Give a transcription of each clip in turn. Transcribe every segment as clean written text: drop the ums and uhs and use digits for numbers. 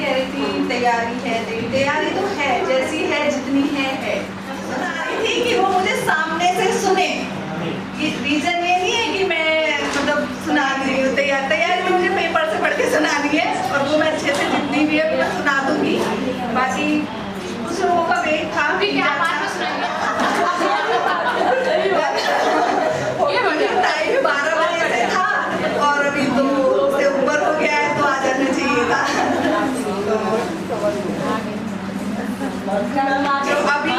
कह रही थी तैयारी तो है, जैसी है जितनी है। सुना रही थी कि वो मुझे सामने से सुने। रीजन ये नहीं है कि मैं मतलब सुना रही हूँ, तैयारी तो मुझे पेपर से पढ़ के सुनानी है और वो मैं अच्छे से जितनी भी है मैं सुना दूंगी। बाकी कुछ लोगों का वेट था कि क्या टाइम 12 बजे से था और अभी 2 से ऊपर हो गया है, तो आ जाना चाहिए था। तो अभी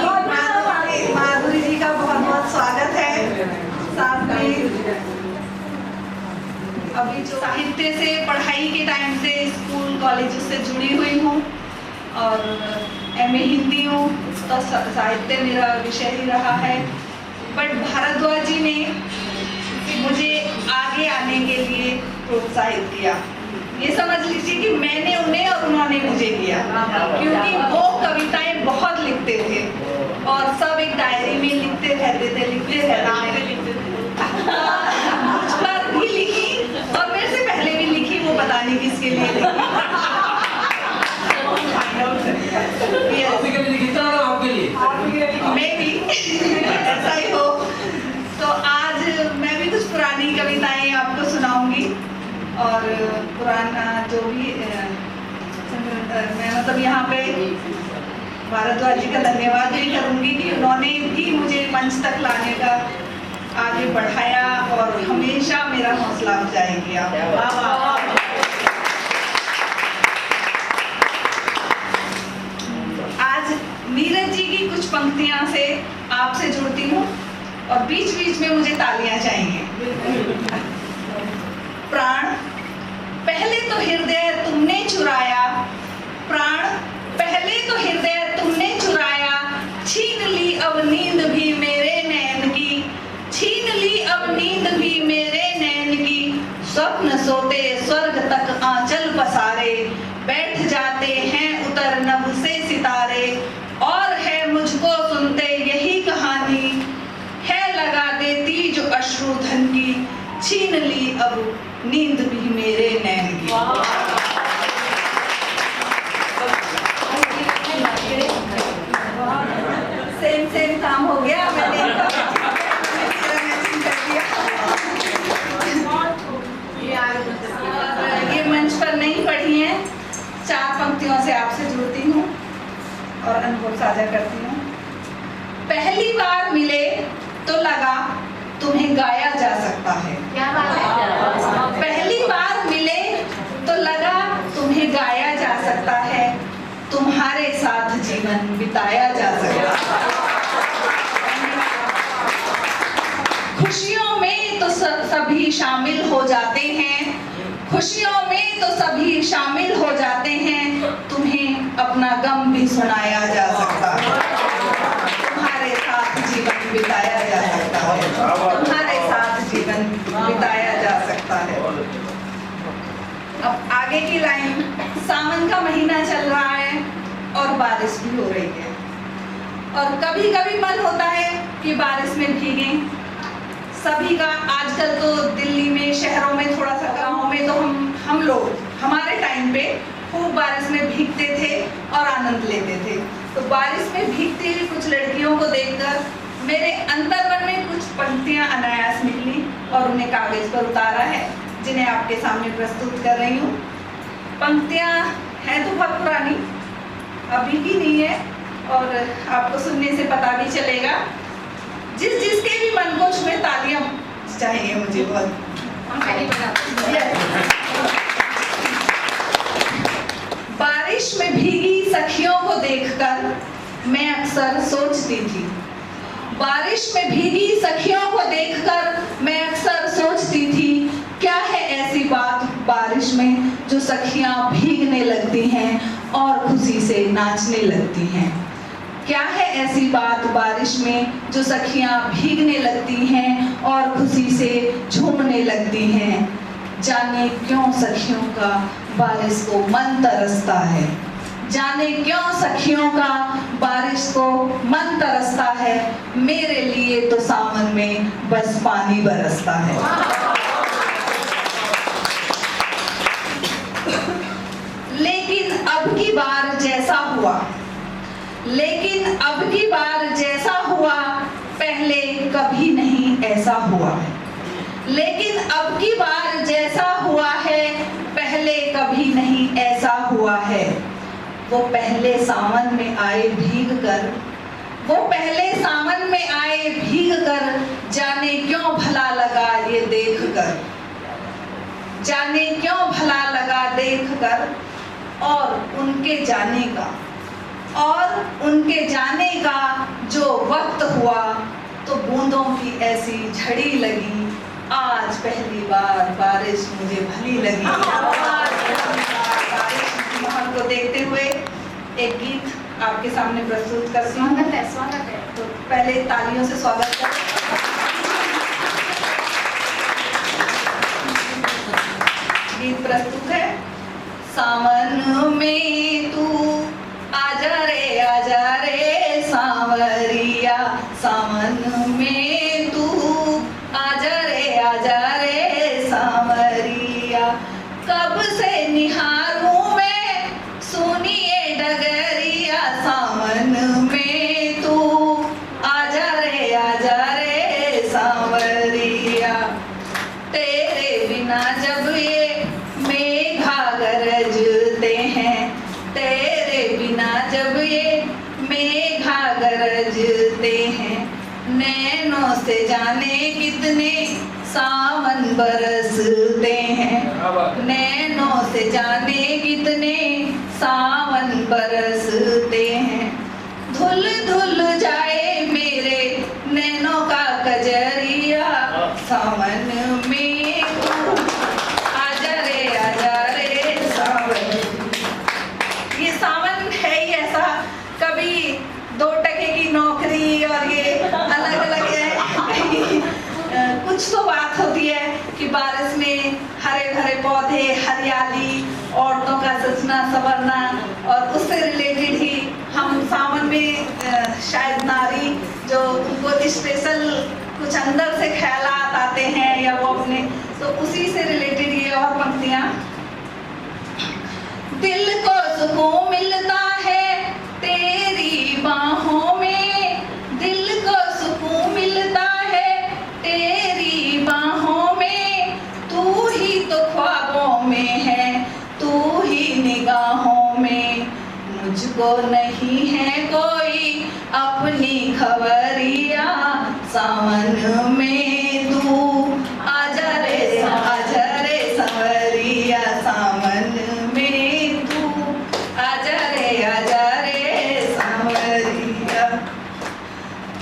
माधुरी जी का बहुत बहुत स्वागत है। साथ में अभी जो साहित्य से पढ़ाई के टाइम से स्कूल कॉलेज से जुड़ी हुई हूँ और MA हिंदी हूँ, तो साहित्य मेरा विषय ही रहा है। बट भारद्वाज जी ने मुझे आगे आने के लिए प्रोत्साहित किया। ये समझ लीजिए कि मैंने उन्हें और उन्होंने मुझे किया, क्योंकि वो कविताएं बहुत लिखते थे और सब एक डायरी में लिखते रहते थे। मुझ पर भी लिखी और मेरे से पहले भी लिखी, वो पता नहीं किसके लिए लिखी। मैं भी ऐसा ही हो। तो आज मैं भी कुछ पुरानी कविताएं आपको सुनाऊंगी और पुराना जो भी मैं मतलब यहाँ पे भारद्वाज जी का धन्यवाद भी करूंगी कि उन्होंने भी मुझे मंच तक लाने का आगे बढ़ाया और हमेशा मेरा हौसला अफजाई किया। आज नीरज जी की कुछ पंक्तियां से आपसे जुड़ती हूँ और बीच बीच में मुझे तालियां चाहिए। प्राण पहले तो हृदय तुमने चुराया, प्राण पहले तो हृदय तुमने चुराया, छीन ली अब नींद भी मेरे नैन की, छीन ली अब नींद भी मेरे नैन की। स्वप्न सोते स्वर्ग तक आंचल पसारे, बैठ जाते हैं उतर नभ से सितारे। और है मुझको सुनते यही कहानी, है लगा देती जो अश्रुधन की, छीन ली अब नींद भी मेरे नैन की। सेम काम हो गया, मैंने ये मंच पर नहीं पढ़ी है, 4 पंक्तियों से आपसे जुड़ती हूँ और अनुभव साझा करती हूँ। पहली बार मिले तो लगा तुम्हें गाया जा सकता है। क्या बात है? पहली बार मिले तो लगा तुम्हें गाया जा सकता है, तुम्हारे साथ जीवन बिताया जा सकता है। खुशियों में तो सभी शामिल हो जाते हैं, खुशियों में तो सभी शामिल हो जाते हैं, तुम्हें अपना गम भी सुनाया जा सकता है, तुम्हारे साथ जीवन बिताया जा सकता है, तुम्हारे साथ जीवन बिताया जा सकता है। अब आगे की लाइन, सावन का महीना चल रहा है और बारिश भी हो रही है और कभी कभी मन होता है कि बारिश में भीगें। सभी का आजकल तो दिल्ली में, शहरों में थोड़ा सा, गाँव में तो हम लोग हमारे टाइम पे खूब बारिश में भीगते थे और आनंद लेते थे। तो बारिश में भीगती हुई कुछ लड़कियों को देखकर मेरे अंतर्मन में कुछ पंक्तियां अनायास निकली और उन्हें कागज पर उतारा है, जिन्हें आपके सामने प्रस्तुत कर रही हूँ। पंक्तियां हैं तो बहुत पुरानी, अभी की नहीं है और आपको सुनने से पता भी चलेगा। जिसके भी मन को छुए तालियां चाहिए मुझे बहुत। बारिश में भीगी सखियों को देखकर मैं अक्सर सोचती थी, बारिश में भीगी सखियों को देखकर मैं अक्सर सोचती थी, क्या है ऐसी बात बारिश में जो सखियां भीगने लगती हैं और खुशी से नाचने लगती हैं। क्या है ऐसी बात बारिश में जो सखियां भीगने लगती हैं और खुशी से झूमने लगती हैं। जाने क्यों सखियों का बारिश को मन तरसता है, जाने क्यों सखियों का बारिश को मन तरसता है, मेरे लिए तो सावन में बस पानी बरसता है। लेकिन अब अब की बार जैसा हुआ, लेकिन अब की बार जैसा हुआ पहले कभी नहीं ऐसा हुआ है। लेकिन अब की बार जैसा हुआ है पहले कभी नहीं ऐसा हुआ है। वो पहले सावन में आए भीग कर, वो पहले सावन में आए भीग कर, जाने क्यों भला लगा ये देख कर, जाने क्यों भला लगा देख कर। और उनके जाने का जो वक्त हुआ तो बूंदों की ऐसी झड़ी लगी, आज पहली बार बारिश मुझे भली लगी। आज पहली बार बारिश मोहन को देखते हुए एक गीत आपके सामने प्रस्तुत करती हूँ। स्वागत है। तो पहले तालियों से स्वागत करें। गीत प्रस्तुत है। सावन में तू आजा रे सांवरिया, सावन में तू आजा रे सांवरिया। कब से निहारूं मैं सुनिए डगरिया, सावन में तू आजा रे सांवरिया। तेरे बिना जब ये मेघा गरजते हैं, तेरे बिना जब ये मेघा गरजते हैं, नैनों से जाने कितने सावन बरसते हैं, नैनों से जाने कितने सावन बरसते हैं। धुल धुल जाए मेरे नैनों का कजरिया, सावन में तू आजा रे सावन। ये सावन है ही ऐसा, कभी 2 टके की नौकरी और ये अलग अलग है। कुछ तो बात होती है कि बारिश में हरे भरे पौधे, हरियाली, औरतों का सजना संवरना, और उससे रिलेटेड ही हम सावन में शायद नारी जो उनको स्पेशल कुछ अंदर से ख्यालात आते हैं या वो अपने, तो उसी से रिलेटेड ये और पंक्तियां। दिल को सुकून मिलता है तेरी बाहों में, दिल को सुकून मिलता है तेरी बाहों में। तू ही तो ख्वाबों में है, तू ही निगाहों में। मुझको नहीं है कोई अपनी खबरिया, सावन में तू आजा रे संवरिया, सावन में तू आजा रे संवरिया।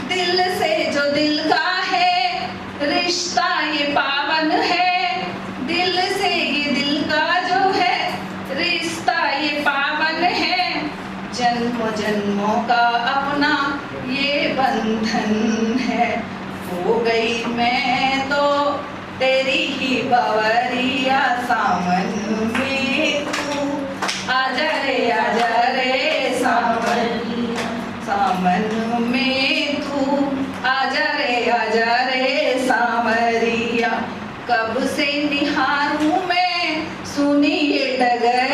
दिल से जो दिल का है रिश्ता ये पावन है, दिल से ये दिल का जो है रिश्ता ये पावन है। जन्मों जन्मों का अपना ये बंधन है। हो गई मैं तो तेरी ही बवरिया, सावन में तू आजा रे सावन, सावन में तू आजा रे सांवरिया। कब से निहारूं मैं सुनिए डगर